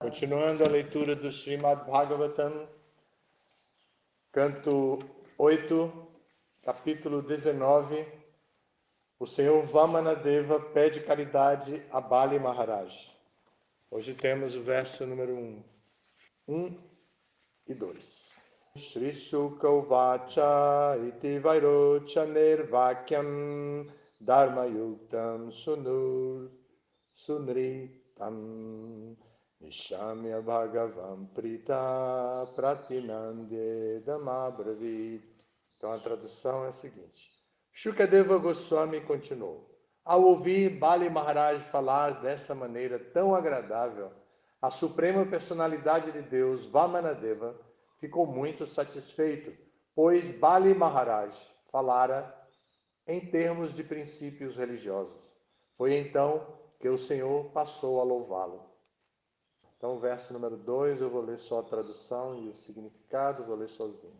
Continuando a leitura do Srimad Bhagavatam, canto 8, capítulo 19, o Senhor Vamanadeva pede caridade a Bali Maharaj. Hoje temos o verso número 1 e 2. Shri Shuka Uvacha iti vairocha nirvakyam dharma yuktam sunritam Nishamya Bhagavam Prita Pratinandye Damabravit. Então a tradução é a seguinte: Shukadeva Goswami continuou. Ao ouvir Bali Maharaj falar dessa maneira tão agradável, a Suprema Personalidade de Deus, Vamanadeva, ficou muito satisfeito, pois Bali Maharaj falara em termos de princípios religiosos. Foi então que o Senhor passou a louvá-lo. Então, o verso número 2, eu vou ler só a tradução e o significado, vou ler sozinho.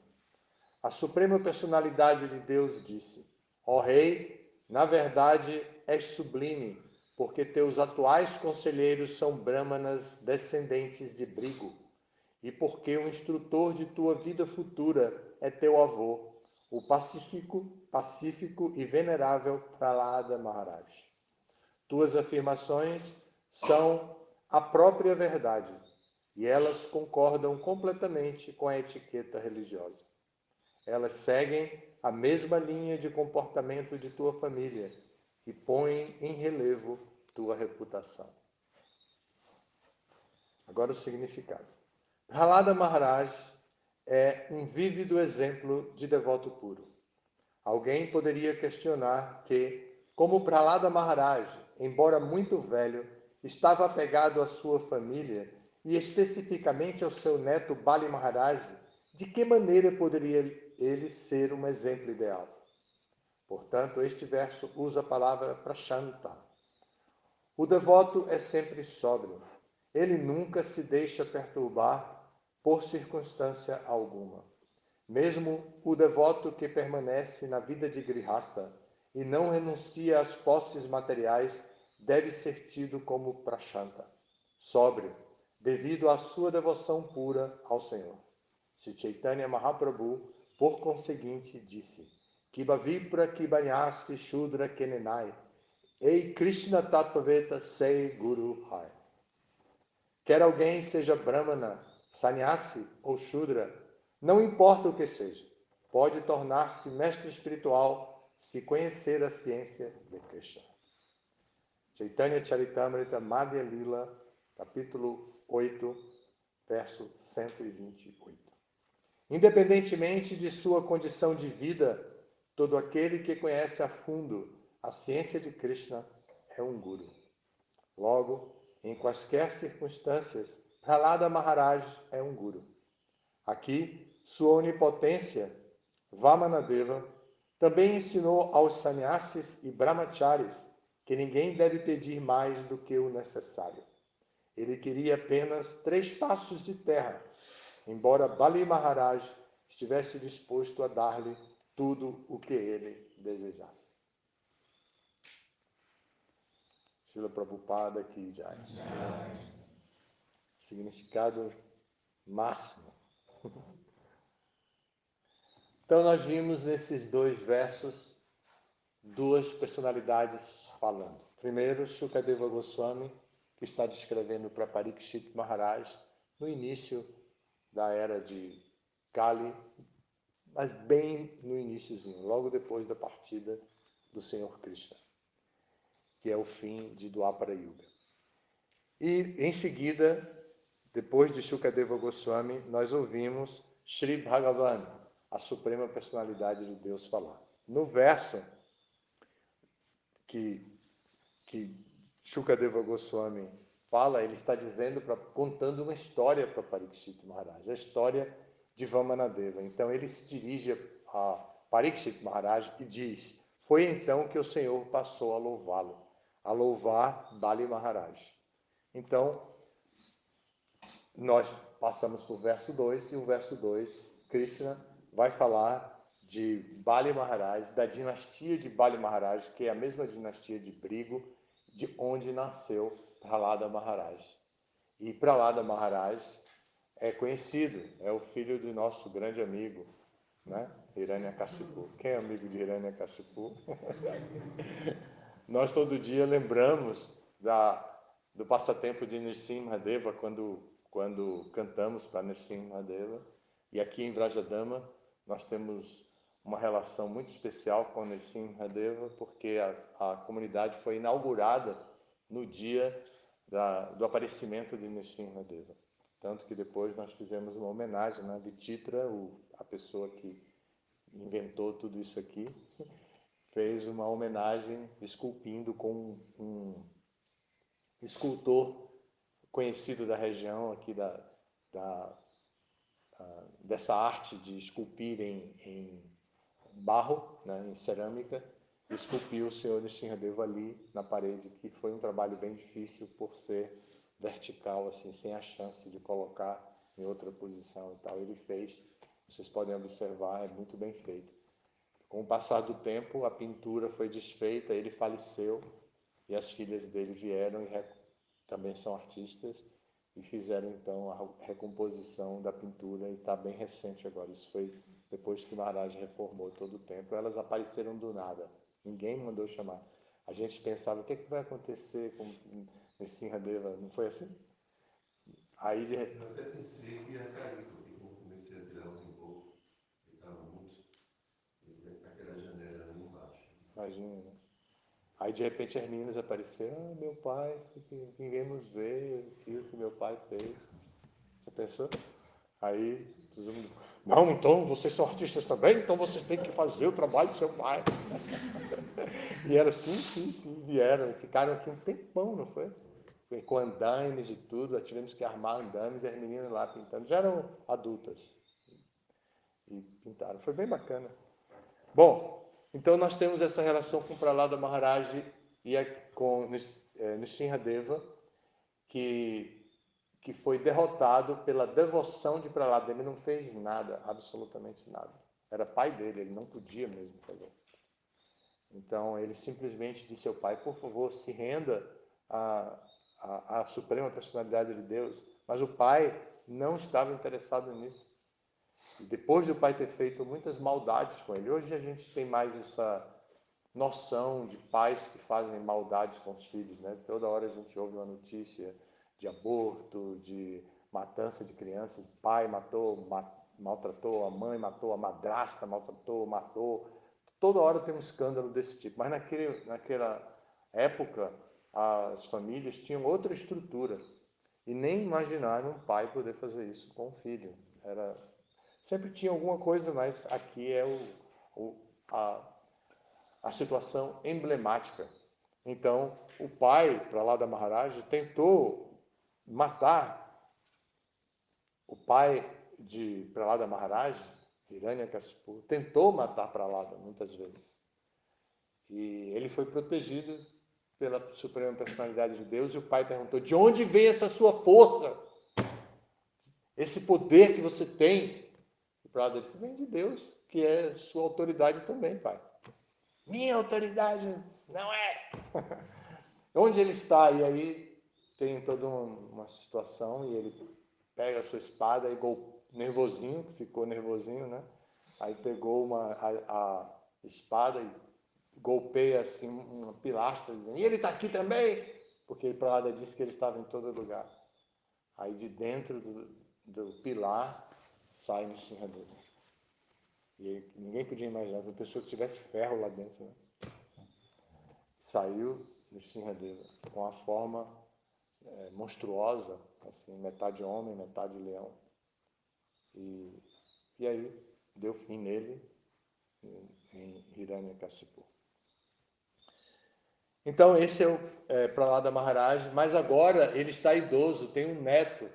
A Suprema Personalidade de Deus disse: Ó Rei, na verdade és sublime, porque teus atuais conselheiros são brahmanas descendentes de Brigu, e porque o instrutor de tua vida futura é teu avô, o pacífico e venerável Prahlada Maharaj. Tuas afirmações são a própria verdade, e elas concordam completamente com a etiqueta religiosa. Elas seguem a mesma linha de comportamento de tua família e põem em relevo tua reputação. Agora o significado. Prahlada Maharaj é um vívido exemplo de devoto puro. Alguém poderia questionar que, como Prahlada Maharaj, embora muito velho, estava apegado à sua família e especificamente ao seu neto Bali Maharaj, de que maneira poderia ele ser um exemplo ideal? Portanto, este verso usa a palavra prashanta. O devoto é sempre sóbrio. Ele nunca se deixa perturbar por circunstância alguma. Mesmo o devoto que permanece na vida de grihasta e não renuncia às posses materiais deve ser tido como prashanta, sóbrio, devido à sua devoção pura ao Senhor. Sri Chaitanya Mahaprabhu, por conseguinte, disse: Kiba Vipra Kibanyasi Shudra Kenenai, Ei Krishna Tattvaveta Sei Guru Hai. Quer alguém seja Brahmana, Sannyasi ou Shudra, não importa o que seja, pode tornar-se mestre espiritual se conhecer a ciência de Krishna. Chaitanya Charitamrita Madhya Lila, capítulo 8, verso 128. Independentemente de sua condição de vida, todo aquele que conhece a fundo a ciência de Krishna é um guru. Logo, em quaisquer circunstâncias, Prahlada Maharaj é um guru. Aqui, sua onipotência, Vamanadeva, também ensinou aos sannyasis e brahmacharis que ninguém deve pedir mais do que o necessário. Ele queria apenas 3 passos de terra, embora Bali Maharaj estivesse disposto a dar-lhe tudo o que ele desejasse. Srila Prabhupada Ki Jai. Significado máximo. Então nós vimos nesses 2 versos 2 personalidades falando. Primeiro, Shukadeva Goswami, que está descrevendo para Parikshit Maharaj no início da era de Kali, mas bem no iniciozinho, logo depois da partida do Senhor Krishna, que é o fim de Dwapara Yuga. E em seguida, depois de Shukadeva Goswami, nós ouvimos Sri Bhagavan, a Suprema Personalidade de Deus, falar. No verso que Shukadeva Goswami fala, ele está dizendo, contando uma história para Parikshit Maharaj, a história de Vamanadeva. Então ele se dirige a Parikshit Maharaj e diz: foi então que o Senhor passou a louvá-lo, a louvar Bali Maharaj. Então, nós passamos para o verso 2, e o verso 2, Krishna vai falar de Bali Maharaj, da dinastia de Bali Maharaj, que é a mesma dinastia de Brigu, de onde nasceu Prahlada Maharaj. E Prahlada Maharaj é conhecido, é o filho do nosso grande amigo, né? Hiranyakashipu. Quem é amigo de Hiranyakashipu? Nós todo dia lembramos do passatempo de Nrsimhadeva quando cantamos para Nrsimhadeva. E aqui em Vrajadama nós temos uma relação muito especial com Nrsimhadeva, porque a comunidade foi inaugurada no dia do aparecimento de Nrsimhadeva. Tanto que depois nós fizemos uma homenagem, né, de Chitra, a pessoa que inventou tudo isso aqui, fez uma homenagem esculpindo com um escultor conhecido da região aqui dessa arte de esculpir em barro, né, em cerâmica, esculpiu o Senhor Nrsimhadeva ali na parede, que foi um trabalho bem difícil por ser vertical, assim, sem a chance de colocar em outra posição e tal. Ele fez, vocês podem observar, é muito bem feito. Com o passar do tempo, a pintura foi desfeita, ele faleceu e as filhas dele vieram e também são artistas e fizeram então a recomposição da pintura e está bem recente agora. Isso foi depois que Maharaj reformou todo o templo. Elas apareceram do nada, ninguém mandou chamar. A gente pensava, o que vai acontecer com Nrsimhadeva? Não foi assim? Aí de repente... Eu até pensei que ia cair, porque como comecei a tirar um pouco, ele estava muito, aquela janela ali embaixo. Imagina, né? Aí de repente as meninas apareceram, meu pai, ninguém nos vê, aquilo que meu pai fez. Você pensou? Aí todo mundo, não, então vocês são artistas também, então vocês têm que fazer o trabalho do seu pai. E era sim, vieram, ficaram aqui um tempão, não foi? Com andames e tudo, tivemos que armar andames e as meninas lá pintando, já eram adultas. E pintaram, foi bem bacana. Bom, então nós temos essa relação com Prahlada Maharaj e com Nrsimhadeva, que foi derrotado pela devoção de Prahlada. Ele não fez nada, absolutamente nada. Era pai dele, ele não podia mesmo fazer. Então ele simplesmente disse ao pai, por favor, se renda à Suprema Personalidade de Deus. Mas o pai não estava interessado nisso. E depois do pai ter feito muitas maldades com ele, hoje a gente tem mais essa noção de pais que fazem maldades com os filhos, né? Toda hora a gente ouve uma notícia de aborto, de matança de crianças, o pai maltratou a mãe, matou a madrasta, maltratou, matou. Toda hora tem um escândalo desse tipo. Mas naquela época as famílias tinham outra estrutura e nem imaginaram um pai poder fazer isso com o filho. Sempre tinha alguma coisa, mas aqui é a situação emblemática. Então, o pai, Prahlada Maharaj, tentou matar o pai de Prahlada Maharaj, Hiranyakashipu, tentou matar Prahlada muitas vezes. E ele foi protegido pela Suprema Personalidade de Deus e o pai perguntou, de onde vem essa sua força? Esse poder que você tem? O Prahlada disse, vem de Deus, que é sua autoridade também, pai. Minha autoridade não é. Onde ele está? E aí tem toda uma situação e ele pega a sua espada e nervosinho, que ficou nervosinho, né? Aí pegou a espada e golpeia assim uma pilastra, dizendo, e ele está aqui também? Porque Prahlada disse que ele estava em todo lugar. Aí de dentro do pilar sai Nrsimhadeva. E ninguém podia imaginar que uma pessoa que tivesse ferro lá dentro, né? Saiu Nrsimhadeva com a forma monstruosa, assim, metade homem, metade leão. E aí deu fim nele em Hiranyakashipu. Então esse é o Prahlada Maharaj, mas agora ele está idoso, tem um neto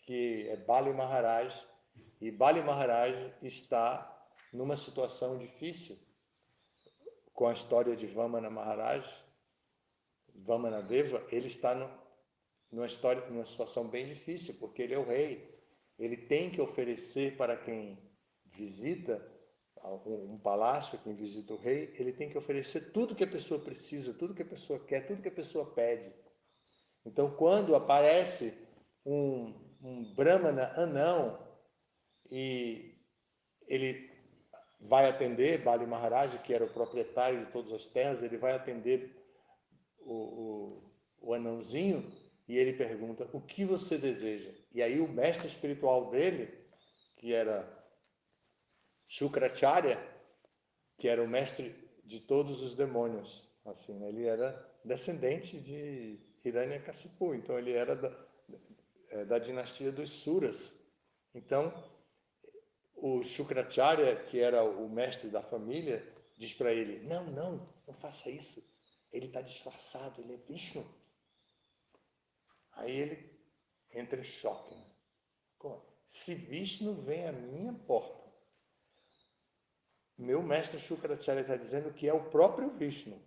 que é Bali Maharaj, e Bali Maharaj está numa situação difícil com a história de Vamana Maharaj. Vamanadeva, ele está numa situação bem difícil, porque ele é o rei. Ele tem que oferecer para quem visita um palácio, quem visita o rei, ele tem que oferecer tudo que a pessoa precisa, tudo que a pessoa quer, tudo que a pessoa pede. Então, quando aparece um Brahmana anão, e ele vai atender Bali Maharaj, que era o proprietário de todas as terras, ele vai atender o anãozinho, e ele pergunta: o que você deseja? E aí o mestre espiritual dele, que era Shukracharya, que era o mestre de todos os demônios, assim, ele era descendente de Hiranyakasipu, então ele era da dinastia dos Suras. Então, o Shukracharya, que era o mestre da família, diz para ele: não faça isso. Ele está disfarçado, ele é Vishnu. Aí ele entra em choque. Né? Como? Se Vishnu vem à minha porta, meu mestre Shukracharya está dizendo que é o próprio Vishnu.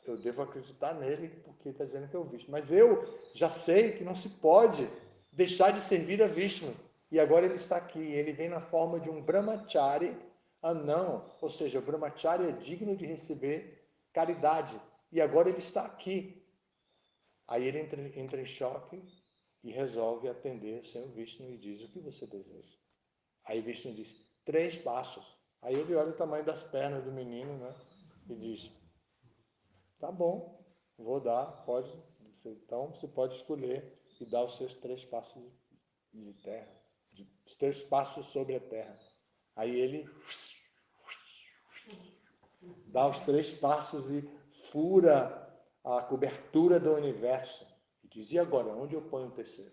Eu devo acreditar nele porque está dizendo que é o Vishnu. Mas eu já sei que não se pode deixar de servir a Vishnu. E agora ele está aqui. Ele vem na forma de um brahmachari anão. Ou seja, o brahmachari é digno de receber caridade. E agora ele está aqui. Aí ele entra em choque e resolve atender o Senhor Vishnu e diz: o que você deseja? Aí Vishnu diz: 3 passos. Aí ele olha o tamanho das pernas do menino, né? E diz: tá bom, vou dar, pode. Então você pode escolher e dar os seus 3 passos de terra, os 3 passos sobre a terra. Aí ele dá os 3 passos e fura a cobertura do universo. E diz: e agora, onde eu ponho o terceiro?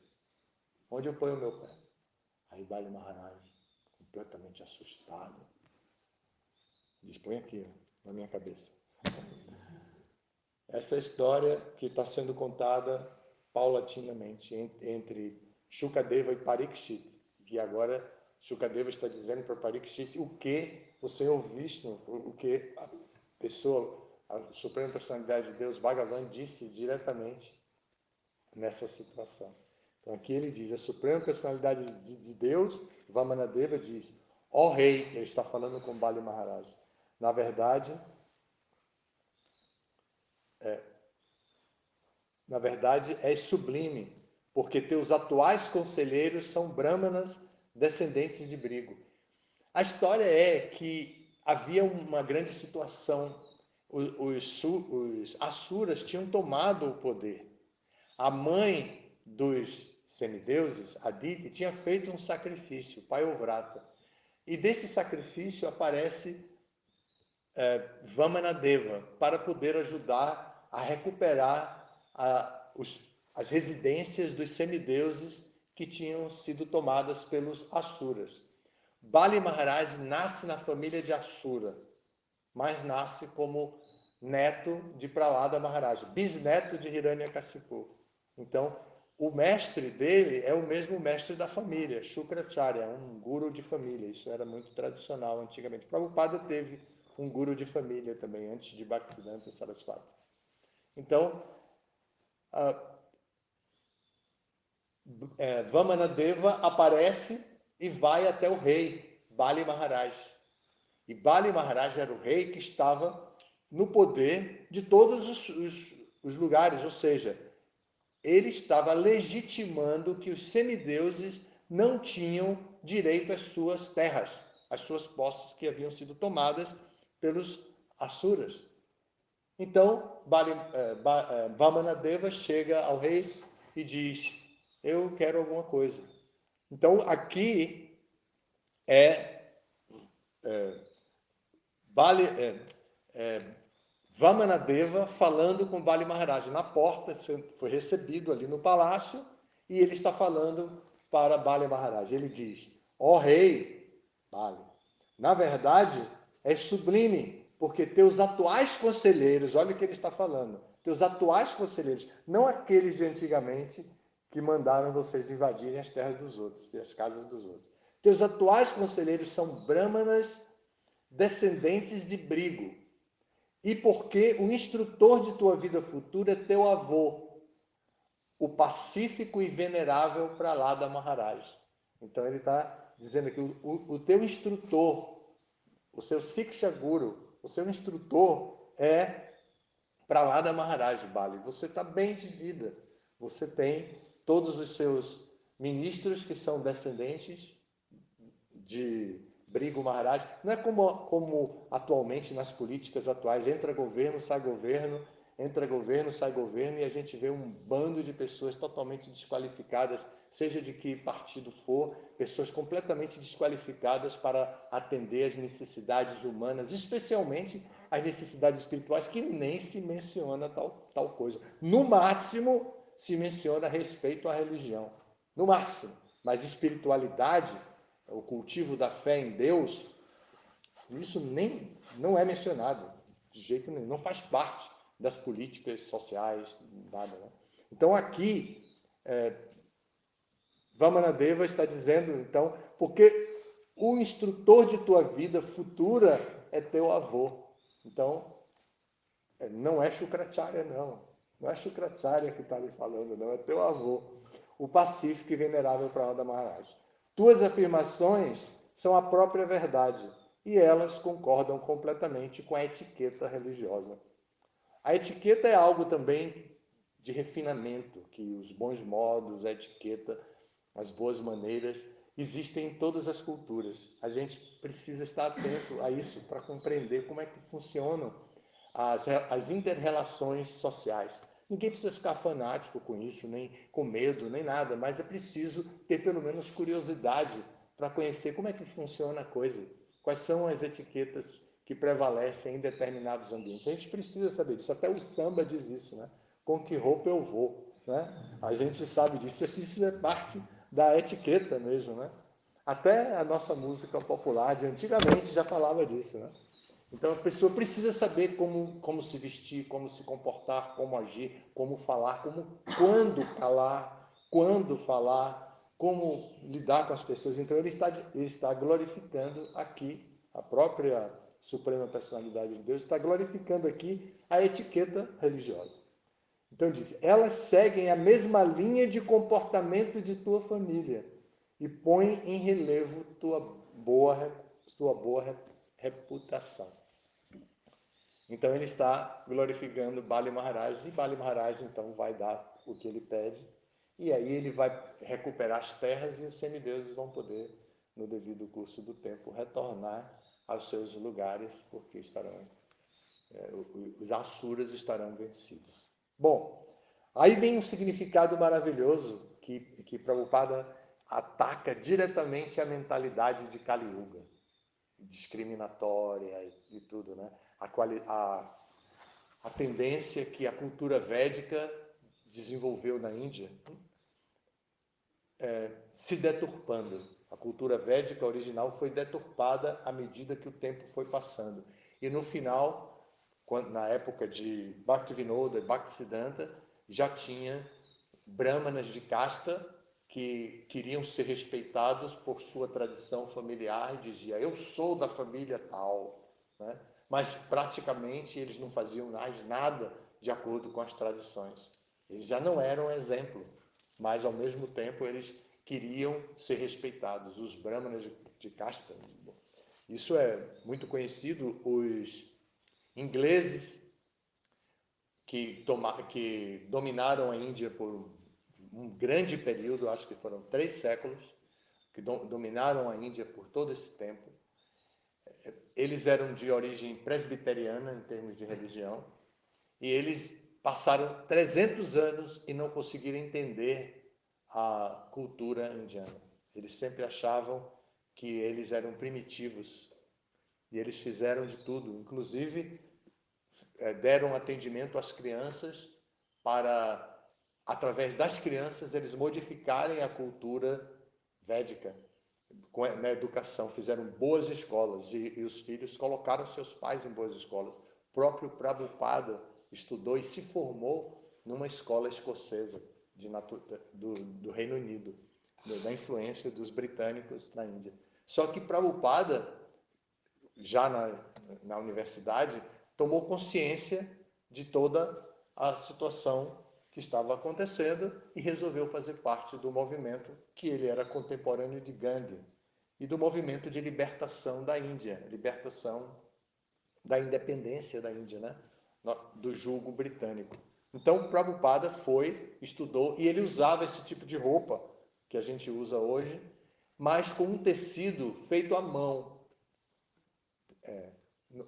Onde eu ponho o meu pé? Aí Bali Maharaj, completamente assustado, diz: põe aqui, na minha cabeça. Essa é a história que está sendo contada paulatinamente entre Shukadeva e Parikshit. E agora Shukadeva está dizendo para Parikshit o que o Senhor Vishnu, o que a pessoa, a Suprema Personalidade de Deus, Bhagavan, disse diretamente nessa situação. Então aqui ele diz: a Suprema Personalidade de Deus, Vamanadeva, diz: ó rei, ele está falando com Bali Maharaj. Na verdade, é sublime, porque teus atuais conselheiros são brahmanas descendentes de Brigo. A história é que havia uma grande situação. Os asuras tinham tomado o poder. A mãe dos semideuses, Aditi, tinha feito um sacrifício, Payovrata. E desse sacrifício aparece Vamanadeva, para poder ajudar a recuperar as residências dos semideuses que tinham sido tomadas pelos Asuras. Bali Maharaj nasce na família de Asura, mas nasce como neto de Prahlada Maharaj, bisneto de Hiranyakasipu. Então, o mestre dele é o mesmo mestre da família, Shukracharya, um guru de família. Isso era muito tradicional antigamente. Prabhupada teve um guru de família também, antes de Bhaktisiddhanta Saraswati. Então, Vamanadeva aparece e vai até o rei, Bali Maharaj. E Bali Maharaj era o rei que estava no poder de todos os lugares, ou seja, ele estava legitimando que os semideuses não tinham direito às suas terras, às suas posses que haviam sido tomadas pelos Asuras. Então, Vamanadeva chega ao rei e diz: eu quero alguma coisa. Então, aqui Vamanadeva falando com Bali Maharaj na porta, foi recebido ali no palácio, e ele está falando para Bali Maharaj. Ele diz: ó rei, Bali, na verdade é sublime, porque teus atuais conselheiros, olha o que ele está falando, teus atuais conselheiros, não aqueles de antigamente que mandaram vocês invadirem as terras dos outros, as casas dos outros. Teus atuais conselheiros são brahmanas descendentes de Brigo. E porque o instrutor de tua vida futura é teu avô, o pacífico e venerável Prahlada Maharaj. Então ele está dizendo que o teu instrutor, o seu Siksha Guru, o seu instrutor é Prahlada Maharaj, Bali. Você está bem de vida. Você tem todos os seus ministros que são descendentes de Brigu Maharaj. Não é como atualmente nas políticas atuais, entra governo, sai governo, e a gente vê um bando de pessoas totalmente desqualificadas, seja de que partido for, pessoas completamente desqualificadas para atender às necessidades humanas, especialmente as necessidades espirituais, que nem se menciona tal coisa. No máximo, se menciona respeito à religião. No máximo. Mas espiritualidade, o cultivo da fé em Deus, isso nem não é mencionado de jeito nenhum, não faz parte das políticas sociais, nada. Né? Então aqui, Vamanadeva está dizendo, então, porque o instrutor de tua vida futura é teu avô. Então, não é Shukracharya, não. Não é Shukracharya que está ali falando, não. É teu avô, o pacífico e venerável Prahlada Maharaj. Tuas afirmações são a própria verdade e elas concordam completamente com a etiqueta religiosa. A etiqueta é algo também de refinamento, que os bons modos, a etiqueta, as boas maneiras existem em todas as culturas. A gente precisa estar atento a isso para compreender como é que funcionam as inter-relações sociais. Ninguém precisa ficar fanático com isso, nem com medo, nem nada, mas é preciso ter pelo menos curiosidade para conhecer como é que funciona a coisa, quais são as etiquetas que prevalecem em determinados ambientes. A gente precisa saber disso, até o samba diz isso, né? Com que roupa eu vou, né? A gente sabe disso, isso é parte da etiqueta mesmo, né? Até a nossa música popular de antigamente já falava disso, né? Então a pessoa precisa saber como se vestir, como se comportar, como agir, como falar, quando calar, quando falar, como lidar com as pessoas. Então ele está glorificando aqui a própria Suprema Personalidade de Deus, está glorificando aqui a etiqueta religiosa. Então diz, elas seguem a mesma linha de comportamento de tua família e põem em relevo tua boa reputação. Então ele está glorificando Bali Maharaj e Bali Maharaj então vai dar o que ele pede e aí ele vai recuperar as terras e os semideuses vão poder, no devido curso do tempo, retornar aos seus lugares porque os asuras estarão vencidos. Bom, aí vem um significado maravilhoso que Prabhupada ataca diretamente a mentalidade de Kali Yuga, discriminatória e tudo, né? A tendência que a cultura védica desenvolveu na Índia se deturpando. A cultura védica original foi deturpada à medida que o tempo foi passando. E no final, na época de Bhaktivinoda e Bhaktisiddhanta, já tinha brahmanas de casta que queriam ser respeitados por sua tradição familiar e dizia, eu sou da família tal, né? Mas praticamente eles não faziam mais nada de acordo com as tradições. Eles já não eram exemplo, mas ao mesmo tempo eles queriam ser respeitados, os brahmanas de casta. Isso é muito conhecido, os ingleses que dominaram a Índia por um grande período, acho que foram 3 séculos, que dominaram a Índia por todo esse tempo. Eles eram de origem presbiteriana, em termos de religião, e eles passaram 300 anos e não conseguiram entender a cultura indiana. Eles sempre achavam que eles eram primitivos, e eles fizeram de tudo, inclusive deram atendimento às crianças para, através das crianças, eles modificarem a cultura védica na educação, fizeram boas escolas e os filhos colocaram seus pais em boas escolas. O próprio Prabhupada estudou e se formou numa escola escocesa do Reino Unido, da influência dos britânicos na Índia. Só que Prabhupada, já na universidade, tomou consciência de toda a situação que estava acontecendo e resolveu fazer parte do movimento que ele era contemporâneo de Gandhi e do movimento de libertação da Índia, libertação da independência da Índia, né? Do jugo britânico. Então, Prabhupada estudou e ele usava esse tipo de roupa que a gente usa hoje, mas com um tecido feito à mão,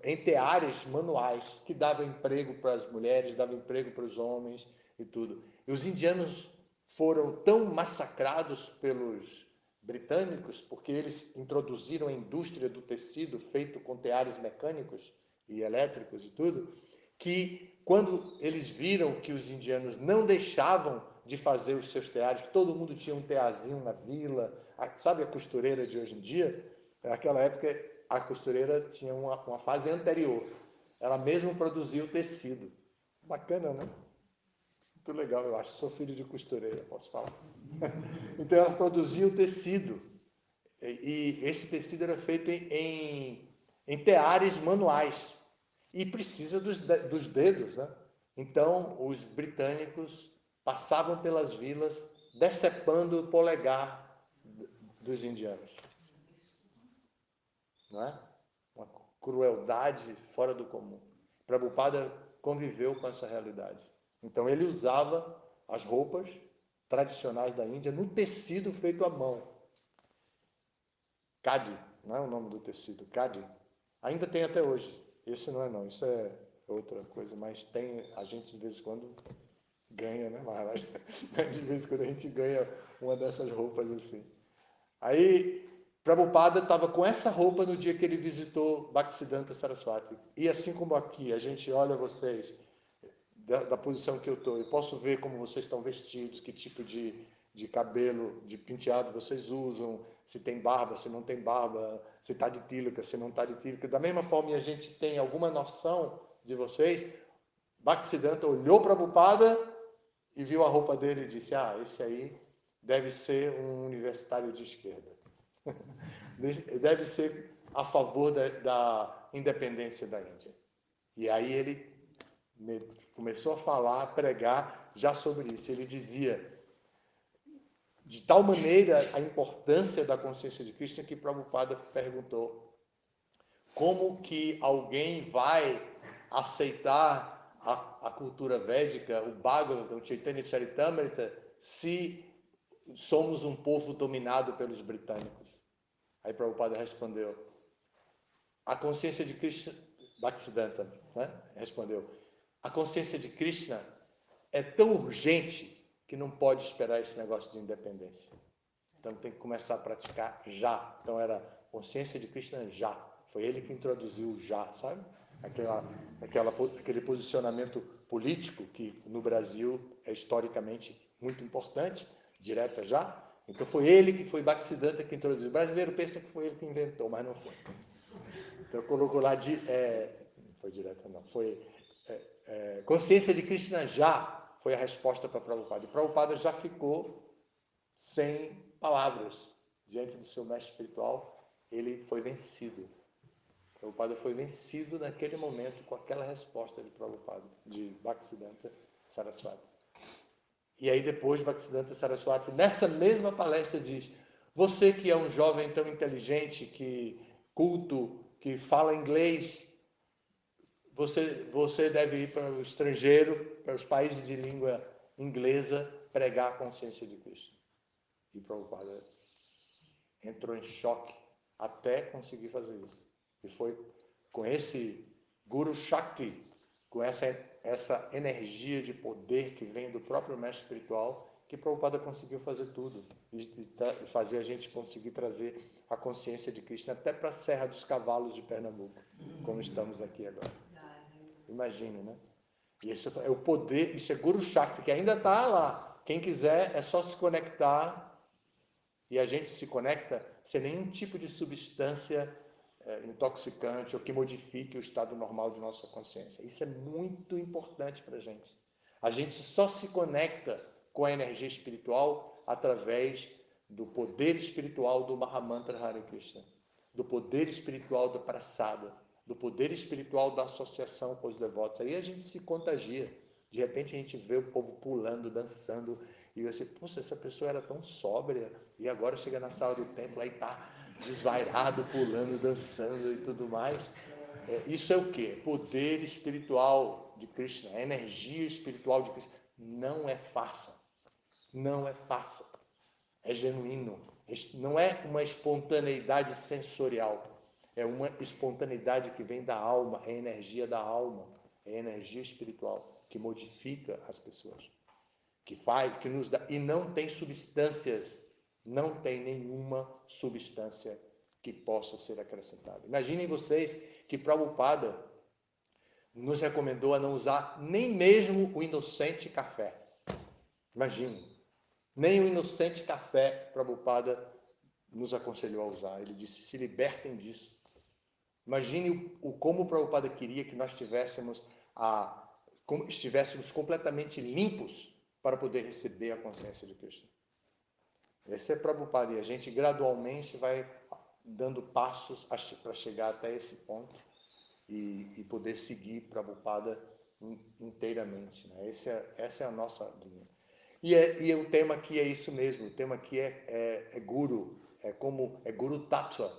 em teares manuais, que dava emprego para as mulheres, dava emprego para os homens e tudo. E os indianos foram tão massacrados pelos britânicos, porque eles introduziram a indústria do tecido feito com teares mecânicos e elétricos e tudo, que quando eles viram que os indianos não deixavam de fazer os seus teares, que todo mundo tinha um tearzinho na vila, sabe a costureira de hoje em dia? Naquela época a costureira tinha uma fase anterior, ela mesma produzia o tecido. Bacana, né? Muito legal, eu acho. Sou filho de costureira, posso falar. Então ela produzia o tecido, e esse tecido era feito em teares manuais, e precisa dos dedos, né? Então os britânicos passavam pelas vilas decepando o polegar dos indianos. Não é? Uma crueldade fora do comum. Prabhupada conviveu com essa realidade. Então ele usava as roupas tradicionais da Índia no tecido feito à mão. Khadi, não é o nome do tecido, Khadi. Ainda tem até hoje. Esse não é não, isso é outra coisa, mas tem, a gente de vez em quando ganha, né, Maharaj? De vez em quando a gente ganha uma dessas roupas assim. Aí Prabhupada estava com essa roupa no dia que ele visitou Bhaktisiddhanta Saraswati. E assim como aqui, a gente olha vocês, da posição que eu estou, eu posso ver como vocês estão vestidos, que tipo de cabelo, de penteado vocês usam, se tem barba, se não tem barba, se está de tílica, se não está de tílica. Da mesma forma, a gente tem alguma noção de vocês. Bhaktisiddhanta olhou para Prabhupada e viu a roupa dele e disse, esse aí deve ser um universitário de esquerda. Deve ser a favor da independência da Índia. E aí ele começou a falar, a pregar já sobre isso. Ele dizia, de tal maneira, a importância da consciência de Krishna, que Prabhupada perguntou, como que alguém vai aceitar a cultura védica, o Bhagavatam, o Chaitanya Charitamrita, se somos um povo dominado pelos britânicos? Aí Prabhupada respondeu, a consciência de Krishna, Bhaktisiddhanta, né? Respondeu, a consciência de Krishna é tão urgente que não pode esperar esse negócio de independência. Então tem que começar a praticar já. Então era consciência de Krishna já. Foi ele que introduziu o já, sabe? Aquele posicionamento político que no Brasil é historicamente muito importante, direta já. Então foi ele que foi Bhaktisiddhanta que introduziu. O brasileiro pensa que foi ele que inventou, mas não foi. Então colocou lá não foi direta não, foi consciência de Krishna já foi a resposta para Prabhupada. E Prabhupada já ficou sem palavras diante do seu mestre espiritual. Ele foi vencido. Prabhupada foi vencido naquele momento com aquela resposta de Prabhupada, de Bhaktisiddhanta Saraswati. E aí depois Bhaktisiddhanta Saraswati, nessa mesma palestra, diz, você que é um jovem tão inteligente, que culto, que fala inglês, você deve ir para o estrangeiro, para os países de língua inglesa, pregar a consciência de Cristo. E Prabhupada entrou em choque até conseguir fazer isso. E foi com esse Guru Shakti, com essa energia de poder que vem do próprio mestre espiritual, que Prabhupada conseguiu fazer tudo. E fazer a gente conseguir trazer a consciência de Krishna até para a Serra dos Cavalos de Pernambuco, como estamos aqui agora. Imagine, né? E isso é o poder, isso é Guru Shakti, que ainda está lá. Quem quiser é só se conectar, e a gente se conecta sem nenhum tipo de substância intoxicante ou que modifique o estado normal de nossa consciência. Isso é muito importante para a gente. A gente só se conecta com a energia espiritual através do poder espiritual do Mahamantra Hare Krishna, do poder espiritual do Prasada, do poder espiritual da associação com os devotos. Aí a gente se contagia. De repente a gente vê o povo pulando, dançando, e você, poxa, essa pessoa era tão sóbria, e agora chega na sala do templo, aí está desvairado, pulando, dançando e tudo mais. Isso é o quê? Poder espiritual de Krishna, a energia espiritual de Krishna. Não é farsa. Não é farsa. é genuíno. Não é uma espontaneidade sensorial, é uma espontaneidade que vem da alma, é energia da alma, é energia espiritual que modifica as pessoas, que nos dá, e não tem substâncias, não tem nenhuma substância que possa ser acrescentada. Imaginem vocês que Prabhupada nos recomendou a não usar nem mesmo o inocente café. Imagine, nem o inocente café Prabhupada nos aconselhou a usar. Ele disse, se libertem disso. Imagine como o Prabhupada queria que nós estivéssemos completamente limpos para poder receber a consciência de Krishna. Esse é Prabhupada, e a gente gradualmente vai dando passos para chegar até esse ponto e poder seguir Prabhupada inteiramente. Né? Essa é a nossa linha. E o tema aqui é isso mesmo, o tema aqui é Guru, é Guru Tattva,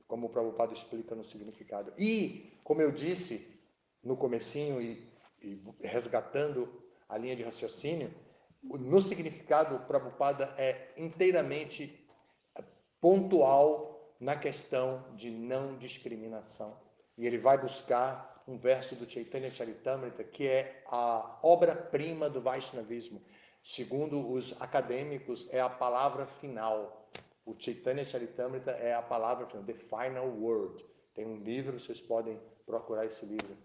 como o Prabhupada explica no significado. E, como eu disse no comecinho e resgatando a linha de raciocínio, no significado, o Prabhupada é inteiramente pontual na questão de não discriminação. E ele vai buscar um verso do Chaitanya Charitamrita, que é a obra-prima do Vaishnavismo. Segundo os acadêmicos, é a palavra final. O Chaitanya Charitamrita é a palavra final, the final word. Tem um livro, vocês podem procurar esse livro.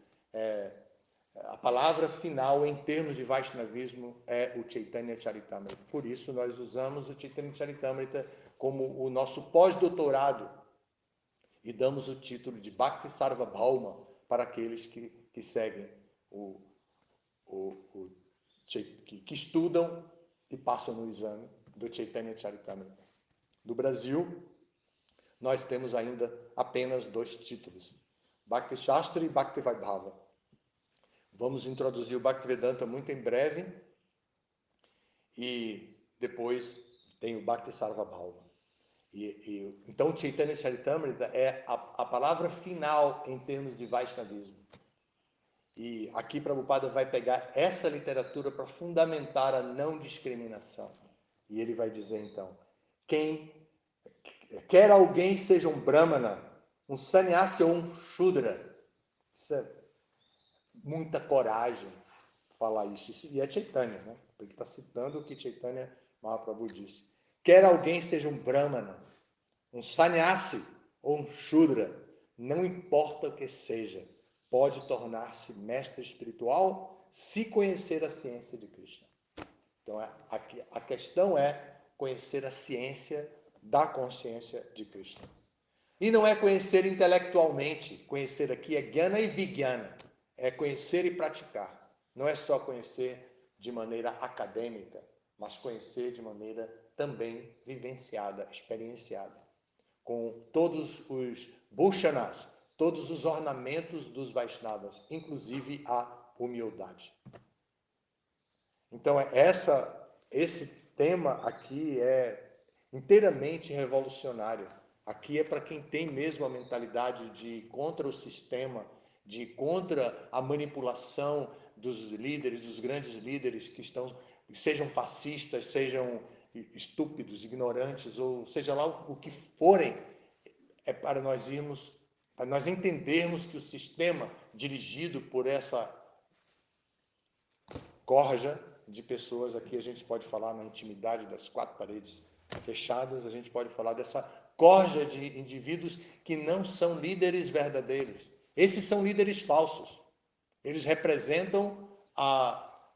A palavra final em termos de Vaishnavismo é o Chaitanya Charitamrita. Por isso, nós usamos o Chaitanya Charitamrita como o nosso pós-doutorado e damos o título de Bhakti Sarvabhauma para aqueles que seguem, que estudam e passam no exame do Chaitanya Charitamrita. No Brasil, nós temos ainda apenas 2 títulos, Bhakti Shastra e Bhakti Vaibhava. Vamos introduzir o Bhaktivedanta muito em breve e depois tem o Bhakti Sarvabhauma. Então, o Chaitanya Charitamrita é a palavra final em termos de Vaishnavismo. E aqui Prabhupada vai pegar essa literatura para fundamentar a não discriminação. E ele vai dizer, então, quer alguém seja um Brahmana, um sannyasi ou um Shudra. Isso é muita coragem falar isso. E é Chaitanya, né? Porque está citando o que Chaitanya Mahaprabhu disse. Quer alguém seja um Brahmana, um sannyasi ou um Shudra, não importa o que seja, pode tornar-se mestre espiritual se conhecer a ciência de Krishna. Então, a questão é conhecer a ciência da consciência de Krishna. E não é conhecer intelectualmente. Conhecer aqui é Jnana e Vijnana. É conhecer e praticar. Não é só conhecer de maneira acadêmica, mas conhecer de maneira também vivenciada, experienciada. Com todos os bhushanas, todos os ornamentos dos Vaishnavas, inclusive a humildade. Então, esse tema aqui é inteiramente revolucionário. Aqui é para quem tem mesmo a mentalidade de ir contra o sistema, de ir contra a manipulação dos líderes, dos grandes líderes que sejam fascistas, sejam estúpidos, ignorantes, ou seja lá o que forem, é para nós entendermos que o sistema dirigido por essa corja de pessoas, aqui a gente pode falar na intimidade das 4 paredes fechadas, a gente pode falar dessa corja de indivíduos que não são líderes verdadeiros. Esses são líderes falsos. Eles representam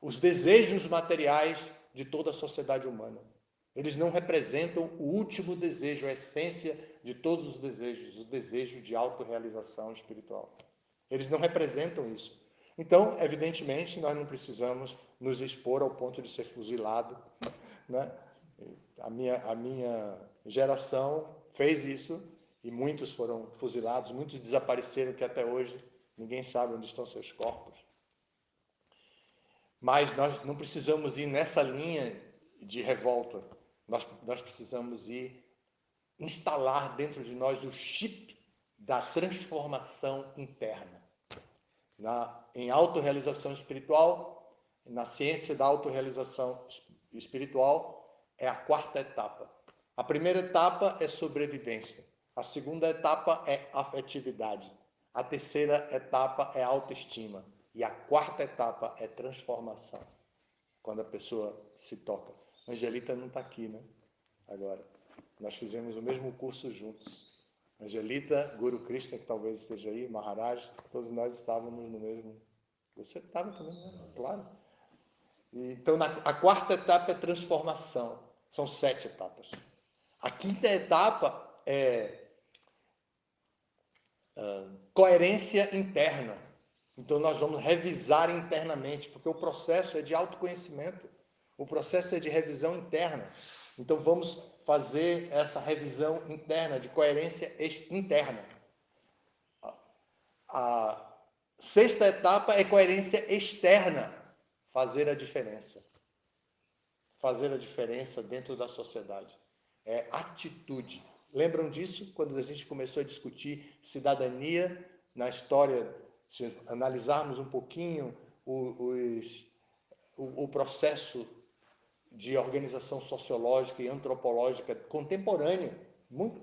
os desejos materiais de toda a sociedade humana. Eles não representam o último desejo, a essência de todos os desejos, o desejo de autorrealização espiritual. Eles não representam isso. Então, evidentemente, nós não precisamos nos expor ao ponto de ser fuzilado, né? A minha geração fez isso e muitos foram fuzilados, muitos desapareceram, que até hoje ninguém sabe onde estão seus corpos. Mas nós não precisamos ir nessa linha de revolta. Nós precisamos instalar dentro de nós o chip da transformação interna. Em autorrealização espiritual, na ciência da autorrealização espiritual, é a quarta etapa. A primeira etapa é sobrevivência. A segunda etapa é afetividade. A terceira etapa é autoestima. E a quarta etapa é transformação. Quando a pessoa se toca. Angelita não está aqui, né? Agora. Nós fizemos o mesmo curso juntos. Angelita, Guru Krishna, que talvez esteja aí, Maharaj, todos nós estávamos no mesmo. Você estava também, né? Claro. Então, a quarta etapa é transformação. São 7 etapas. A quinta etapa é coerência interna. Então, nós vamos revisar internamente, porque o processo é de autoconhecimento. O processo é de revisão interna. Então, vamos fazer essa revisão interna, de coerência interna. A sexta etapa é coerência externa. Fazer a diferença. Fazer a diferença dentro da sociedade. É atitude. Lembram disso? Quando a gente começou a discutir cidadania na história, se analisarmos um pouquinho o processo de organização sociológica e antropológica contemporâneo,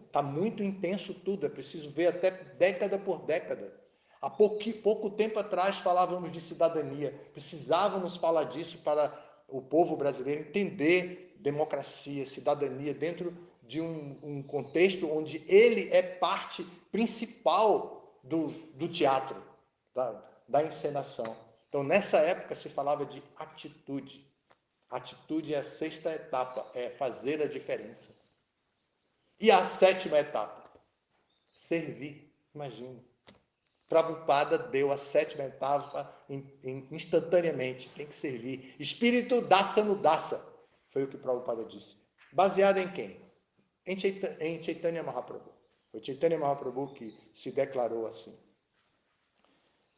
está muito intenso tudo, é preciso ver até década por década. Há pouco tempo atrás falávamos de cidadania, precisávamos falar disso para o povo brasileiro entender democracia, cidadania, dentro de um contexto onde ele é parte principal do teatro, da encenação. Então, nessa época se falava de atitude. Atitude é a sexta etapa, é fazer a diferença. E a sétima etapa, servir. Imagina. Prabhupada deu a sétima etapa instantaneamente, tem que servir. Espírito dasa no dasa, foi o que Prabhupada disse. Baseado em quem? Em Chaitanya Mahaprabhu. Foi Chaitanya Mahaprabhu que se declarou assim.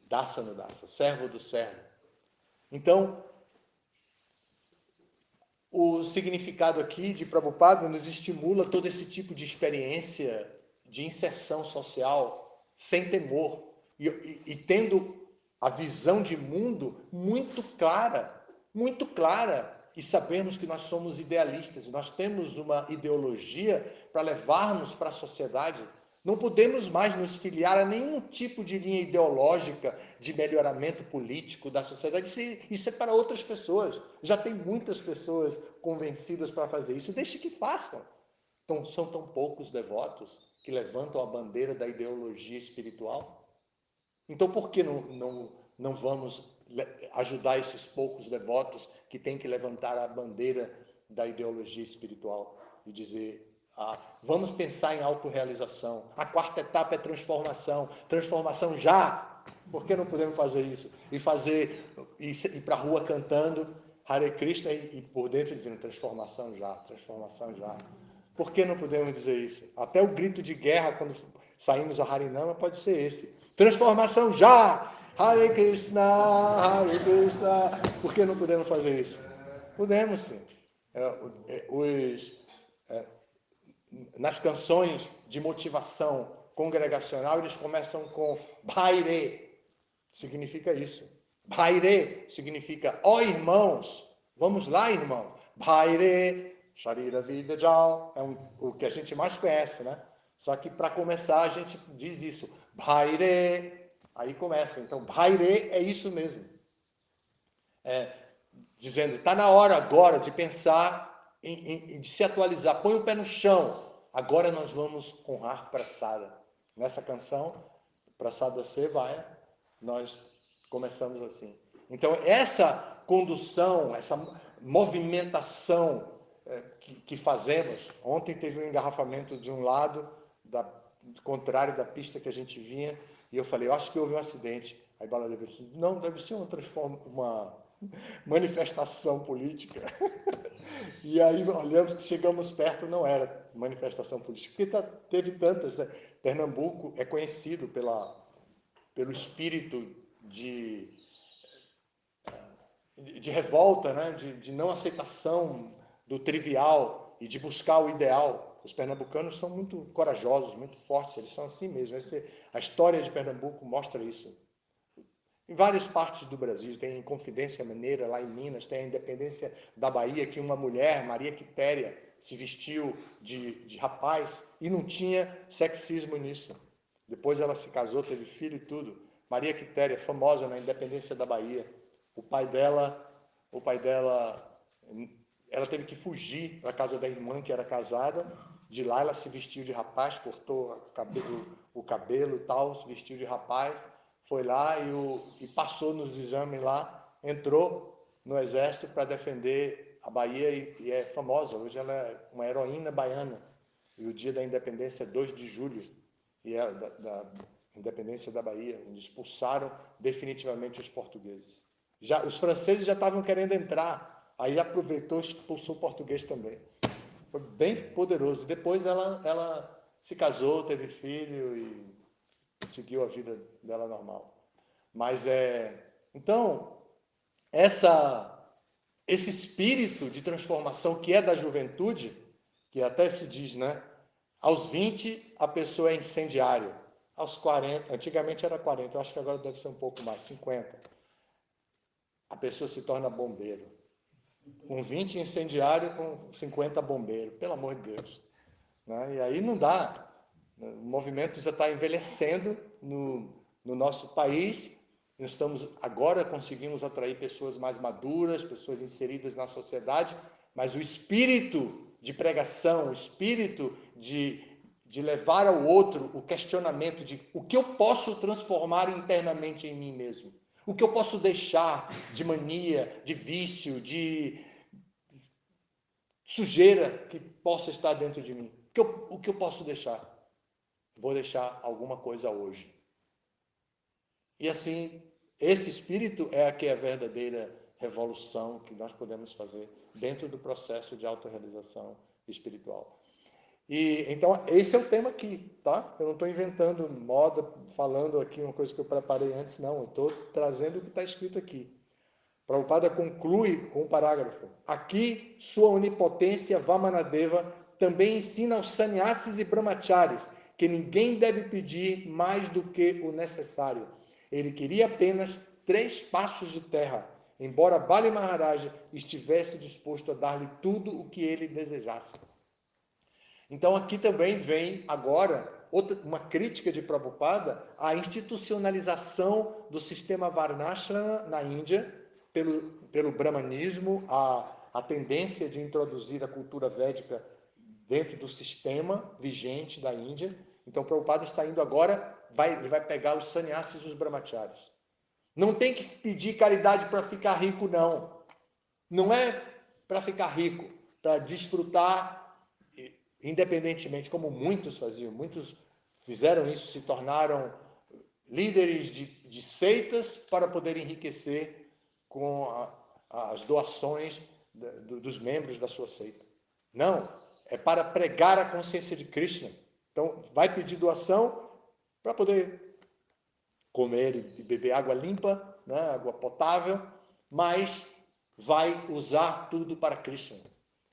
Dasa no dasa, servo do servo. Então, o significado aqui de Prabhupada nos estimula todo esse tipo de experiência de inserção social sem temor e tendo a visão de mundo muito clara, e sabemos que nós somos idealistas, nós temos uma ideologia para levarmos para a sociedade. Não podemos mais nos filiar a nenhum tipo de linha ideológica de melhoramento político da sociedade. Isso é para outras pessoas. Já tem muitas pessoas convencidas para fazer isso. Deixe que façam. Então, são tão poucos devotos que levantam a bandeira da ideologia espiritual. Então, por que não vamos ajudar esses poucos devotos que têm que levantar a bandeira da ideologia espiritual e dizer... vamos pensar em autorrealização. A quarta etapa é transformação. Transformação já. Por que não podemos fazer isso? Ir para a rua cantando Hare Krishna e por dentro dizendo transformação já, transformação já. Por que não podemos dizer isso? Até o grito de guerra quando saímos a Harinama pode ser esse. Transformação já! Hare Krishna, Hare Krishna. Por que não podemos fazer isso? Podemos sim. Nas canções de motivação congregacional, eles começam com Bhaire, significa isso. Bhaire significa, ó irmãos, vamos lá, irmão. Bhaire, Sharira Vida Jal, é o que a gente mais conhece, né? Só que para começar a gente diz isso, Bhaire, aí começa. Então, Bhaire é isso mesmo. Dizendo, está na hora agora de pensar de se atualizar, põe o pé no chão. Agora nós vamos honrar Prasada. Nessa canção, Prasada Sevaya, nós começamos assim. Então, essa condução, essa movimentação que fazemos, ontem teve um engarrafamento de um lado, contrário da pista que a gente vinha, e eu falei, eu acho que houve um acidente. Aí Baladeva disse, não, deve ser uma manifestação política. E aí olhamos que chegamos perto, não era manifestação política, porque teve tantas, né? Pernambuco é conhecido pelo espírito de revolta, né? de não aceitação do trivial e de buscar o ideal. Os pernambucanos são muito corajosos, muito fortes, eles são assim mesmo. A história de Pernambuco mostra isso. Em várias partes do Brasil, tem Inconfidência Mineira, lá em Minas, tem a Independência da Bahia, que uma mulher, Maria Quitéria, se vestiu de rapaz e não tinha sexismo nisso. Depois ela se casou, teve filho e tudo. Maria Quitéria, famosa na Independência da Bahia. O pai dela, ela teve que fugir da casa da irmã, que era casada. De lá ela se vestiu de rapaz, cortou o cabelo e tal, se vestiu de rapaz, foi lá e passou nos exames lá, entrou no exército para defender a Bahia e é famosa. Hoje ela é uma heroína baiana. E o dia da independência é 2 de julho, e é da independência da Bahia, onde expulsaram definitivamente os portugueses. Os franceses já estavam querendo entrar, aí aproveitou e expulsou o português também. Foi bem poderoso. Depois ela se casou, teve filho e seguiu a vida dela normal. Mas então, esse espírito de transformação que é da juventude, que até se diz, né? Aos 20, a pessoa é incendiário. Aos 40, antigamente era 40, eu acho que agora deve ser um pouco mais, 50. A pessoa se torna bombeiro. Com 20 incendiário, com 50 bombeiro. Pelo amor de Deus. Né? E aí não dá. O movimento já está envelhecendo no nosso país. Nós agora conseguimos atrair pessoas mais maduras, pessoas inseridas na sociedade, mas o espírito de pregação, o espírito de levar ao outro o questionamento de o que eu posso transformar internamente em mim mesmo. O que eu posso deixar de mania, de vício, de sujeira que possa estar dentro de mim. O que eu posso deixar? Vou deixar alguma coisa hoje. E assim, esse espírito é a que é a verdadeira revolução que nós podemos fazer dentro do processo de autorrealização espiritual. E então, esse é o tema aqui, tá? Eu não estou inventando moda, falando aqui uma coisa que eu preparei antes, não. Eu estou trazendo o que está escrito aqui. Prabhupada conclui com um parágrafo. Aqui, sua onipotência Vamanadeva também ensina aos sannyasis e brahmacharis que ninguém deve pedir mais do que o necessário. Ele queria apenas 3 passos de terra, embora Bali Maharaj estivesse disposto a dar-lhe tudo o que ele desejasse. Então aqui também vem agora uma crítica de Prabhupada à institucionalização do sistema Varnashrama na Índia, pelo brahmanismo, a tendência de introduzir a cultura védica dentro do sistema vigente da Índia. Então, Prabhupada está indo agora, ele vai pegar os sannyasis e os brahmacharis. Não tem que pedir caridade para ficar rico, não. Não é para ficar rico, para desfrutar independentemente, como muitos faziam. Muitos fizeram isso, se tornaram líderes de seitas para poder enriquecer com as doações dos membros da sua seita. Não, é para pregar a consciência de Krishna. Então, vai pedir doação para poder comer e beber água limpa, né, água potável, mas vai usar tudo para Krishna,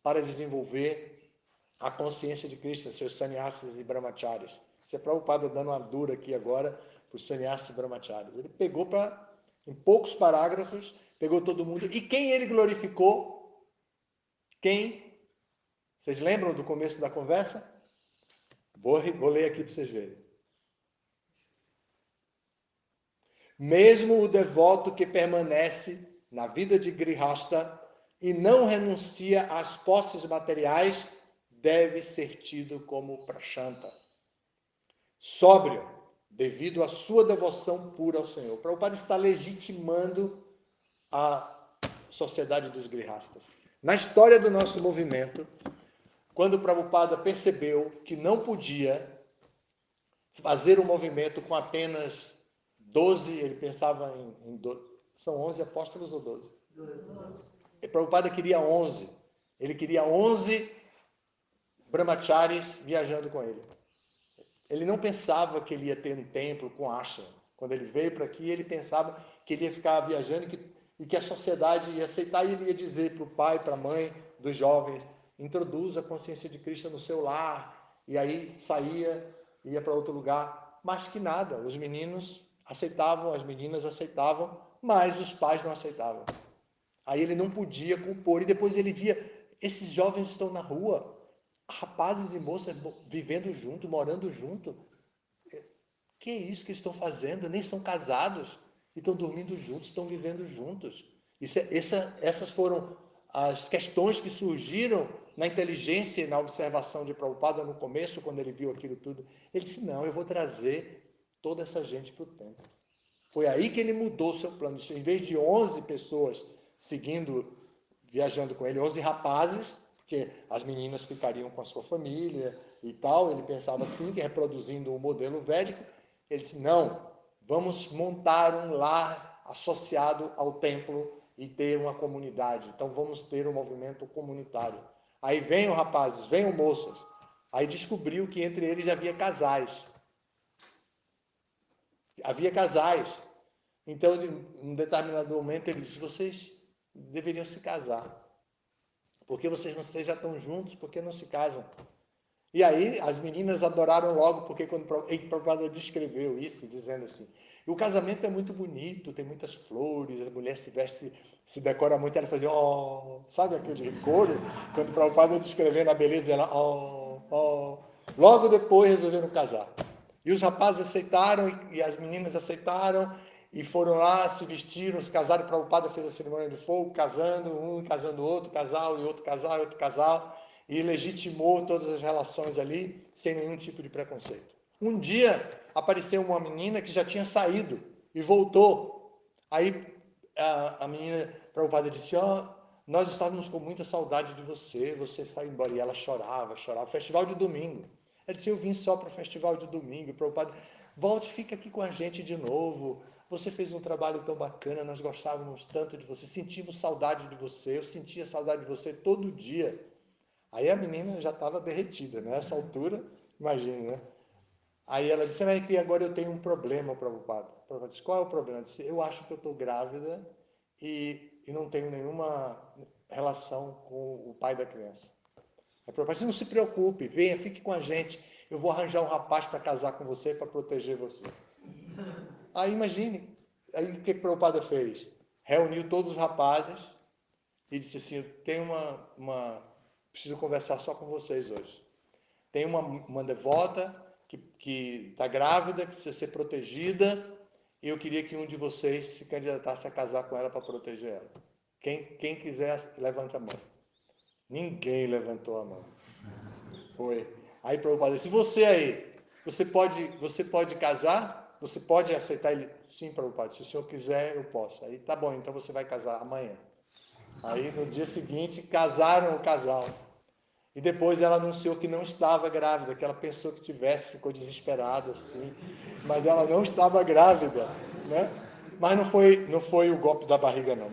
para desenvolver a consciência de Krishna, seus sannyasis e brahmacharis. Isso é Prabhupada dando uma dura aqui agora para os sannyasis e brahmacharis. Ele pegou em poucos parágrafos, pegou todo mundo. E quem ele glorificou? Quem? Vocês lembram do começo da conversa? Vou ler aqui para vocês verem. Mesmo o devoto que permanece na vida de Grihasta e não renuncia às posses materiais deve ser tido como prashanta. Sóbrio, devido à sua devoção pura ao Senhor. O Prabhupada está legitimando a sociedade dos grihastas. Na história do nosso movimento, quando o Prabhupada percebeu que não podia fazer um movimento com apenas 12, ele pensava em 12, são 11 apóstolos ou 12? 12. O Prabhupada queria 11. Ele queria 11 brahmacharis viajando com ele. Ele não pensava que ele ia ter um templo com ashram. Quando ele veio para aqui, ele pensava que ele ia ficar viajando e que a sociedade ia aceitar, e ele ia dizer para o pai, para a mãe dos jovens, introduza a consciência de Krishna no seu lar, e aí saía, ia para outro lugar. Mas que nada, os meninos aceitavam, as meninas aceitavam, mas os pais não aceitavam. Aí ele não podia compor, e depois ele via, esses jovens estão na rua, rapazes e moças vivendo junto, morando junto. Que é isso que eles estão fazendo? Nem são casados, e estão dormindo juntos, estão vivendo juntos. Essas foram as questões que surgiram na inteligência e na observação de Prabhupada no começo, quando ele viu aquilo tudo. Ele disse, não, eu vou trazer toda essa gente para o templo. Foi aí que ele mudou o seu plano. Em vez de 11 pessoas seguindo, viajando com ele, 11 rapazes, porque as meninas ficariam com a sua família e tal, ele pensava assim, que reproduzindo o modelo védico. Ele disse, não, vamos montar um lar associado ao templo e ter uma comunidade. Então vamos ter um movimento comunitário. Aí venham rapazes, venham moças. Aí descobriu que entre eles havia casais. Havia casais. Então, em um determinado momento, ele disse, vocês deveriam se casar. Porque vocês já estão juntos, por que não se casam? E aí as meninas adoraram logo, porque quando Prabhupada descreveu isso, dizendo assim, o casamento é muito bonito, tem muitas flores, a mulher se veste, se decora muito, ela fazia, oh, sabe aquele coro? Quando Prabhupada descrevendo a beleza, ela, oh, oh. Logo depois resolveram casar. E os rapazes aceitaram, e as meninas aceitaram, e foram lá, se vestiram, se casaram, Prabhupada fez a cerimônia de fogo, casando um, casando o outro, casal, e outro casal, e outro casal, e legitimou todas as relações ali, sem nenhum tipo de preconceito. Um dia, apareceu uma menina que já tinha saído, e voltou. Aí, a menina, Prabhupada disse, nós estávamos com muita saudade de você, você foi embora. E ela chorava, festival de domingo. Ela disse, eu vim só para o festival de domingo. Prabhupada, volte, fica aqui com a gente de novo. Você fez um trabalho tão bacana, nós gostávamos tanto de você, sentimos saudade de você, eu sentia saudade de você todo dia. Aí a menina já estava derretida, né? Nessa altura, imagina, né? Aí ela disse, mas agora eu tenho um problema, Prabhupada. Prabhupada disse, qual é o problema? Eu disse, eu acho que eu estou grávida e não tenho nenhuma relação com o pai da criança. Aí Prabhupada disse, não se preocupe, venha, fique com a gente, eu vou arranjar um rapaz para casar com você, para proteger você. Aí imagine, aí o que Prabhupada fez? Reuniu todos os rapazes e disse assim, eu tenho preciso conversar só com vocês hoje. Tem uma devota que está grávida, que precisa ser protegida, e eu queria que um de vocês se candidatasse a casar com ela para proteger ela. Quem quiser, levanta a mão. Ninguém levantou a mão. Foi. Aí Prabhupada disse, você aí, você pode casar? Você pode aceitar ele? Sim, Prabhupada, se o senhor quiser, eu posso. Aí, tá bom, então você vai casar amanhã. Aí, no dia seguinte, casaram o casal. E depois ela anunciou que não estava grávida, que ela pensou que tivesse, ficou desesperada, assim. Mas ela não estava grávida, né? Mas não foi o golpe da barriga, não.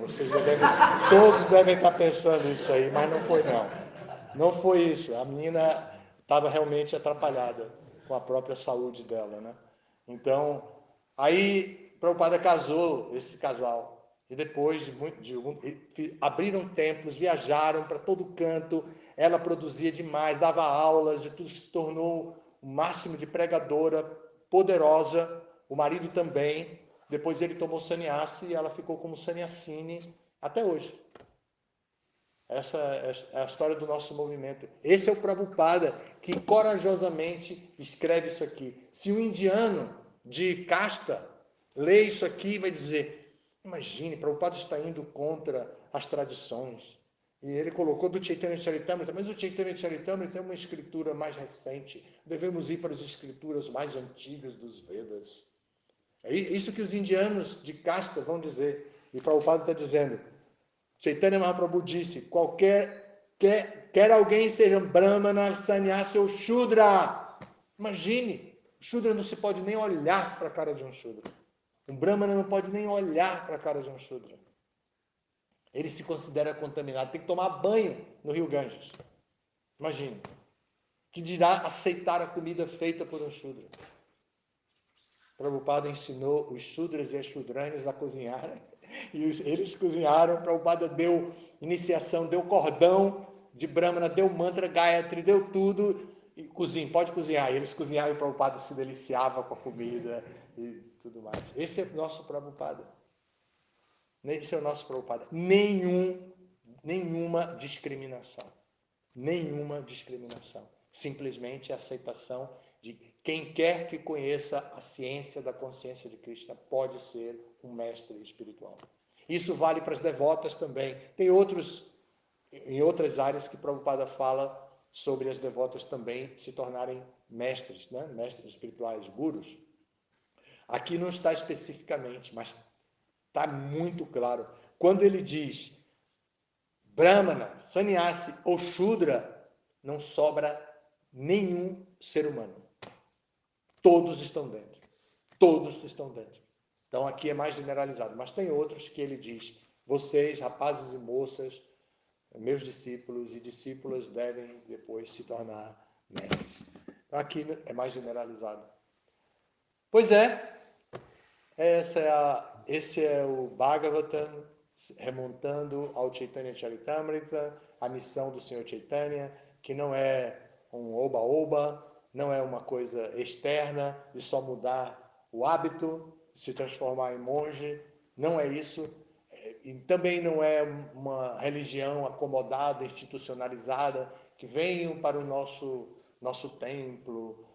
Todos devem estar pensando isso aí, mas não foi, não. Não foi isso. A menina estava realmente atrapalhada com a própria saúde dela, né? Então, aí Prabhupada casou esse casal. E depois abriram templos, viajaram para todo canto, ela produzia demais, dava aulas, de tudo, se tornou o máximo de pregadora, poderosa, o marido também. Depois ele tomou sannyasi e ela ficou como sannyasini até hoje. Essa é a história do nosso movimento. Esse é o Prabhupada que corajosamente escreve isso aqui. Se um indiano de casta lê isso aqui, vai dizer, imagine, Prabhupada está indo contra as tradições. E ele colocou do Chaitanya Charitamrita, mas o Chaitanya Charitamrita é uma escritura mais recente. Devemos ir para as escrituras mais antigas dos Vedas. É isso que os indianos de casta vão dizer. E Prabhupada está dizendo, Chaitanya Mahaprabhu disse, quer alguém seja Brahmana, Sannyasi ou Shudra. Imagine, Shudra não se pode nem olhar para a cara de um Shudra. Um Brahmana não pode nem olhar para a cara de um Shudra. Ele se considera contaminado, tem que tomar banho no rio Ganges. Imagine. Que dirá aceitar a comida feita por um Shudra. Prabhupada ensinou os Shudras e as Shudranis a cozinharem. E eles cozinharam, Prabhupada deu iniciação, deu cordão de Brahmana, deu mantra, Gayatri, deu tudo. E pode cozinhar. E eles cozinharam e Prabhupada se deliciava com a comida. E tudo mais. Esse é o nosso Prabhupada. Esse é o nosso Prabhupada. Nenhuma discriminação. Nenhuma discriminação. Simplesmente a aceitação de quem quer que conheça a ciência da consciência de Krishna pode ser um mestre espiritual. Isso vale para as devotas também. Tem em outras áreas que Prabhupada fala sobre as devotas também se tornarem mestres, né? Mestres espirituais, gurus. Aqui não está especificamente, mas está muito claro. Quando ele diz Brahmana, Sannyasi ou Shudra, não sobra nenhum ser humano. Todos estão dentro. Todos estão dentro. Então aqui é mais generalizado. Mas tem outros que ele diz, vocês, rapazes e moças, meus discípulos e discípulas devem depois se tornar mestres. Então aqui é mais generalizado. Pois é, esse é o Bhagavatam, remontando ao Chaitanya Charitamrita, a missão do Senhor Chaitanya, que não é um oba-oba, não é uma coisa externa de só mudar o hábito, se transformar em monge, não é isso. E também não é uma religião acomodada, institucionalizada, que venham para o nosso templo,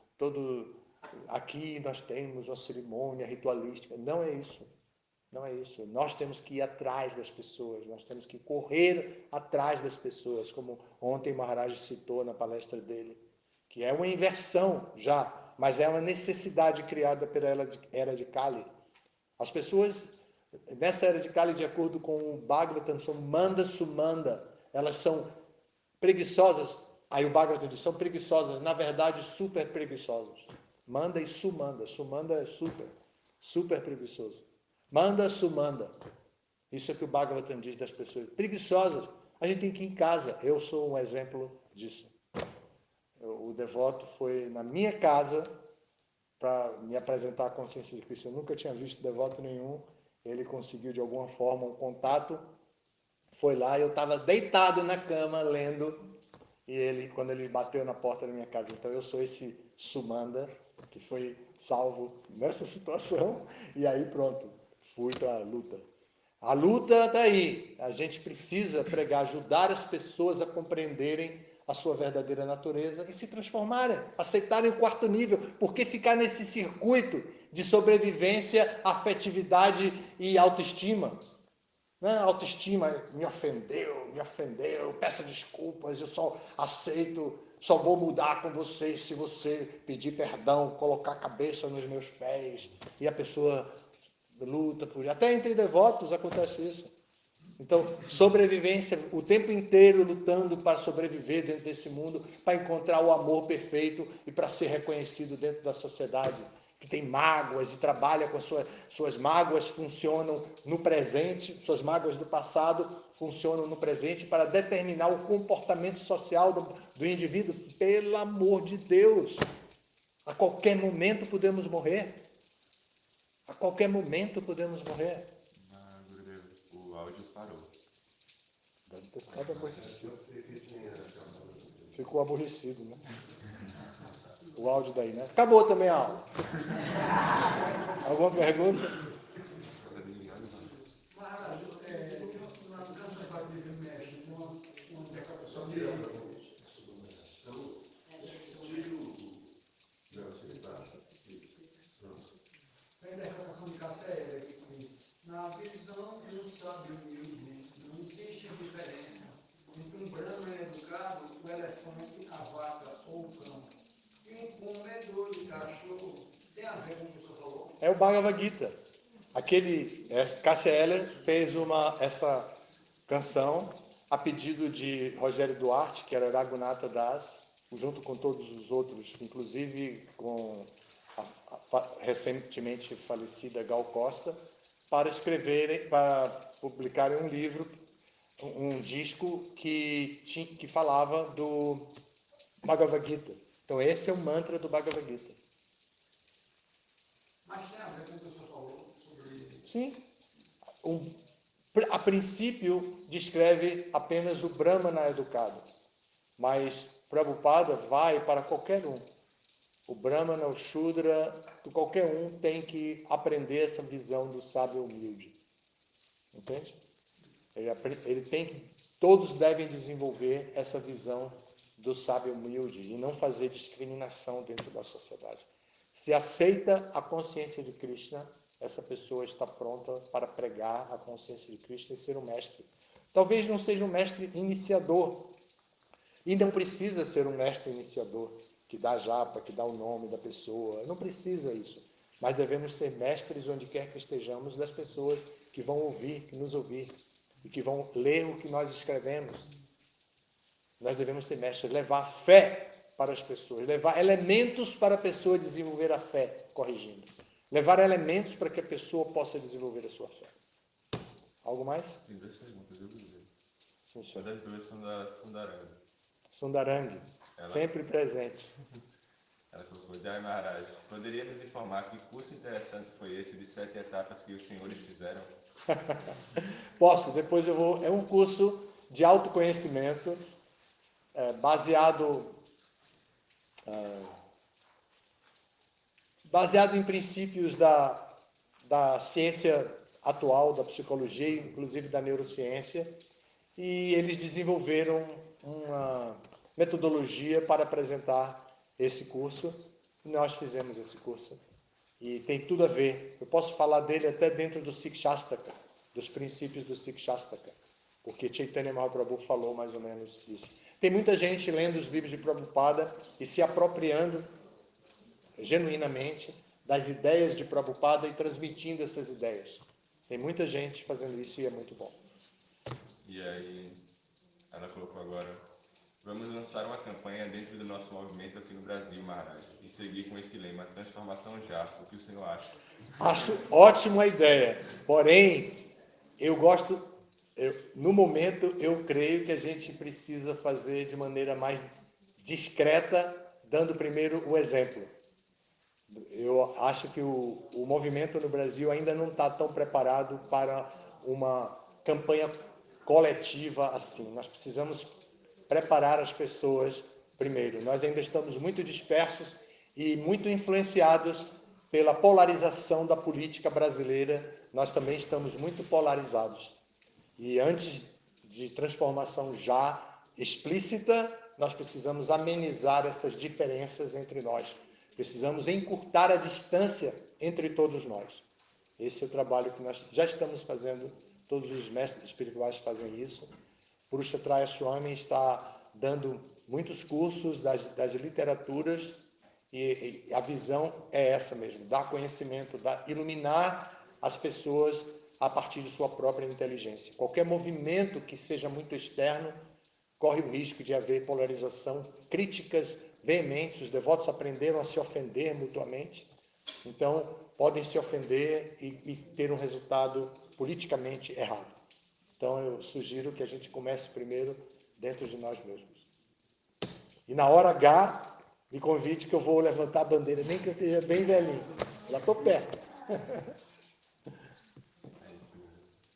aqui nós temos uma cerimônia ritualística. Não é isso. Não é isso. Nós temos que ir atrás das pessoas, nós temos que correr atrás das pessoas, como ontem Maharaj citou na palestra dele, que é uma inversão já, mas é uma necessidade criada pela era de Kali. As pessoas, nessa era de Kali, de acordo com o Bhagavatam, são manda sumanda, elas são preguiçosas. Aí o Bhagavatam diz, são preguiçosas, na verdade super preguiçosas. Manda e sumanda, sumanda é super preguiçoso. Manda, sumanda. Isso é que o Bhagavatam diz das pessoas. Preguiçosas. A gente tem que ir em casa. Eu sou um exemplo disso. O devoto foi na minha casa para me apresentar a consciência de Cristo. Eu nunca tinha visto devoto nenhum. Ele conseguiu de alguma forma um contato. Foi lá, eu estava deitado na cama lendo. E quando ele bateu na porta da minha casa. Então eu sou esse sumanda que foi salvo nessa situação. E aí pronto. Fui para a luta. A luta está aí. A gente precisa pregar, ajudar as pessoas a compreenderem a sua verdadeira natureza e se transformarem, aceitarem o quarto nível. Porque ficar nesse circuito de sobrevivência, afetividade e autoestima? Né? Autoestima me ofendeu, peço desculpas, eu só aceito, só vou mudar com vocês se você pedir perdão, colocar a cabeça nos meus pés. E a pessoa luta por isso. Até entre devotos acontece isso. Então, sobrevivência, o tempo inteiro lutando para sobreviver dentro desse mundo, para encontrar o amor perfeito e para ser reconhecido dentro da sociedade, que tem mágoas e trabalha com suas mágoas, funcionam no presente, suas mágoas do passado funcionam no presente para determinar o comportamento social do indivíduo. Pelo amor de Deus, a qualquer momento podemos morrer. A qualquer momento podemos morrer. Gurudev, o áudio parou. Deve ter ficado aborrecido. Ficou aborrecido, né? O áudio daí, né? Acabou também a aula. Alguma pergunta? Na visão do sábio humilde, não existe diferença entre um Brahma educado, o elefante, a vaca ou o cão. E um comedor de cachorro tem a ver com o que o senhor falou? É o Bhagavad Gita. Cássia Eller fez essa canção a pedido de Rogério Duarte, que era Raghunatha Das, junto com todos os outros, inclusive com a recentemente falecida Gal Costa, para publicarem um livro, um disco que falava do Bhagavad Gita. Então esse é o mantra do Bhagavad Gita. Mas tem a ver com o que o senhor falou sobre... Sim. A princípio descreve apenas o Brahmana educado, mas Prabhupada vai para qualquer um. o Brahmana, o Shudra, qualquer um tem que aprender essa visão do sábio humilde. Entende? Ele tem que, todos devem desenvolver essa visão do sábio humilde e não fazer discriminação dentro da sociedade. Se aceita a consciência de Krishna, essa pessoa está pronta para pregar a consciência de Krishna e ser um mestre. Talvez não seja um mestre iniciador, e não precisa ser um mestre iniciador, que dá japa, que dá o nome da pessoa, não precisa isso. Mas devemos ser mestres onde quer que estejamos, das pessoas que vão ouvir, que nos ouvir, e que vão ler o que nós escrevemos. Nós devemos ser mestres, levar fé para as pessoas, levar elementos para a pessoa desenvolver a fé, corrigindo. Levar elementos para que a pessoa possa desenvolver a sua fé. Algo mais? Tem duas perguntas, eu dizer. Sim, senhor. Uma das duas são da Sundarang. Sundarang, sempre presente. Ela colocou: Jai Maharaj, poderia nos informar que curso interessante foi esse de 7 etapas que os senhores fizeram? Posso, depois eu vou. É um curso de autoconhecimento, baseado em princípios da ciência atual, da psicologia, inclusive da neurociência, e eles desenvolveram uma metodologia para apresentar esse curso, e nós fizemos esse curso. E tem tudo a ver. Eu posso falar dele até dentro do Sikshastaka, dos princípios do Sikshastaka, porque Chaitanya Mahaprabhu falou mais ou menos isso. Tem muita gente lendo os livros de Prabhupada e se apropriando genuinamente das ideias de Prabhupada e transmitindo essas ideias. Tem muita gente fazendo isso e é muito bom. E aí, ela colocou agora: vamos lançar uma campanha dentro do nosso movimento aqui no Brasil, Maharaj, e seguir com este lema, transformação já. O que o senhor acha? Acho ótima ideia, porém, no momento, eu creio que a gente precisa fazer de maneira mais discreta, dando primeiro o exemplo. Eu acho que o movimento no Brasil ainda não está tão preparado para uma campanha coletiva assim. Nós precisamos preparar as pessoas primeiro. Nós ainda estamos muito dispersos e muito influenciados pela polarização da política brasileira. Nós também estamos muito polarizados. E antes de transformação já explícita, nós precisamos amenizar essas diferenças entre nós. Precisamos encurtar a distância entre todos nós. Esse é o trabalho que nós já estamos fazendo, todos os mestres espirituais fazem isso. Purushatraya Swami está dando muitos cursos das literaturas e a visão é essa mesmo, dar conhecimento, iluminar as pessoas a partir de sua própria inteligência. Qualquer movimento que seja muito externo corre o risco de haver polarização, críticas veementes, os devotos aprenderam a se ofender mutuamente, então podem se ofender e ter um resultado politicamente errado. Então eu sugiro que a gente comece primeiro dentro de nós mesmos. E na hora H, me convide que eu vou levantar a bandeira, nem que eu esteja bem velhinho. Já estou perto.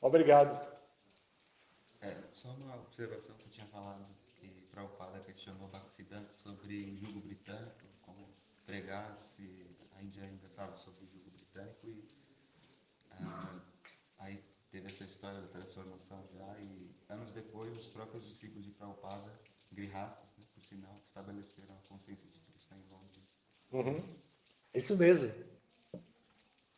Obrigado. Só uma observação que eu tinha falado, que Prabhupada questionou Bhaktisiddhanta sobre o jugo britânico, como pregar se a Índia ainda estava sob o jugo britânico, e aí teve essa história da transformação já, e anos depois os próprios discípulos de Prabhupada, grihastas, né, por sinal, estabeleceram a consciência de Krishna em Londres. Isso mesmo.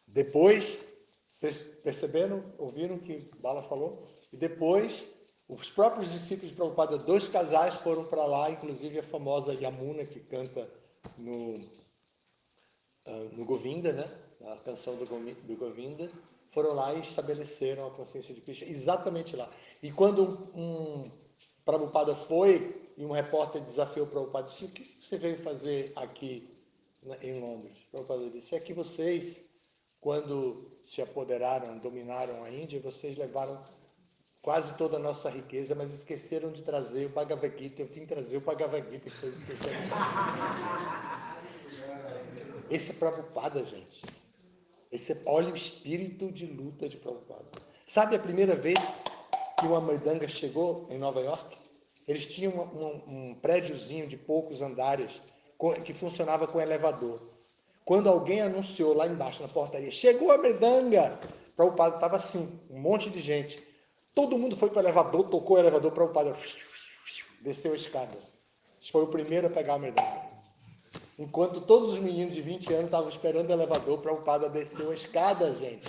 Depois, vocês perceberam, ouviram o que Bala falou? E depois, os próprios discípulos de Prabhupada, 2 casais foram para lá, inclusive a famosa Yamuna, que canta no Govinda, né? A canção do Govinda, foram lá e estabeleceram a consciência de Krishna exatamente lá. E quando um Prabhupada foi e um repórter desafiou o Prabhupada, disse: o que você veio fazer aqui em Londres? O Prabhupada disse: é que vocês, quando se apoderaram, dominaram a Índia, vocês levaram quase toda a nossa riqueza, mas esqueceram de trazer o Bhagavad Gita. Eu vim trazer o Bhagavad Gita, vocês esqueceram. Esse é Prabhupada, gente. Olha o espírito de luta de Prabhupada. Sabe a primeira vez que o Amridanga chegou em Nova York? Eles tinham um prédiozinho de poucos andares que funcionava com elevador. Quando alguém anunciou lá embaixo na portaria, chegou a Mridanga, Prabhupada estava assim, um monte de gente. Todo mundo foi para o elevador, tocou o elevador, Prabhupada desceu a escada. Foi o primeiro a pegar a Mridanga. Enquanto todos os meninos de 20 anos estavam esperando o elevador, Prabhupada desceu a escada, gente.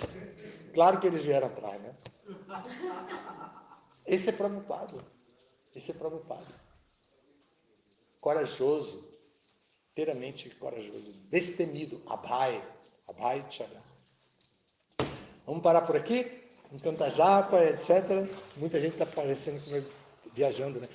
Claro que eles vieram atrás, né? Esse é Prabhupada. Esse é Prabhupada. Corajoso. Inteiramente corajoso. Destemido. Abhay. Abhay Chara. Vamos parar por aqui? Em Canta Japa, etc. Muita gente está parecendo viajando, né?